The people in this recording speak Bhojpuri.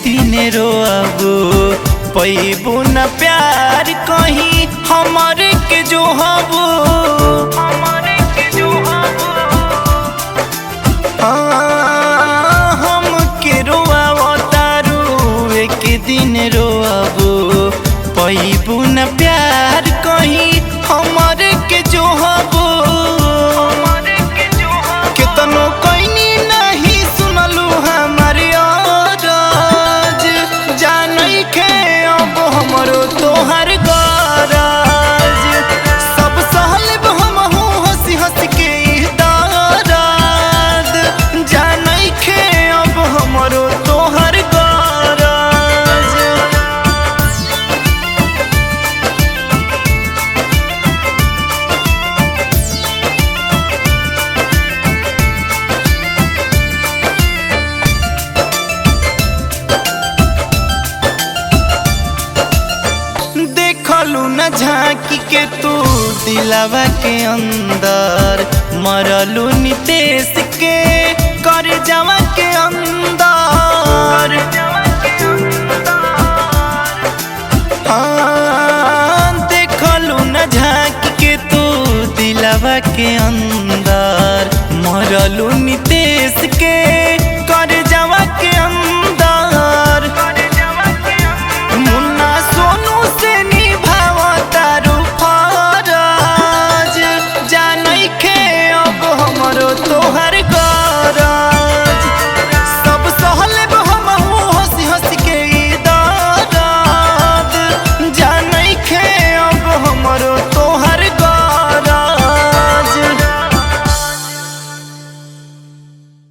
दिन रोआबो पैबो न प्यार कहीं हमारे के जो हबो हम के रोआबो तारू एक दिन रोआबो पैबो न प्यार कहीं हमारे के जो हबो केतनो कइनी नहीं सुनलू हमारे आवाज जानई के अब हमरो तोहर गराज सब सहलब हमहू हंसी हंसी के दर्द जानई के अब हमरो तोहर गराज। देखलू न झांकी के तू दिलावा के अंदर मरलू नितेश के कर जावा के अंदर देखलू न झांकी के तू दिलावा के अंदर मरलू नितेश के कर जावा के अंदर मुन्ना सोनू से निभावा तारू फराज जानई के अब हमरो तोहर गराज सब सहलब हमहू हंसी हंसी के दर्द जानई के अब हमरो तोहर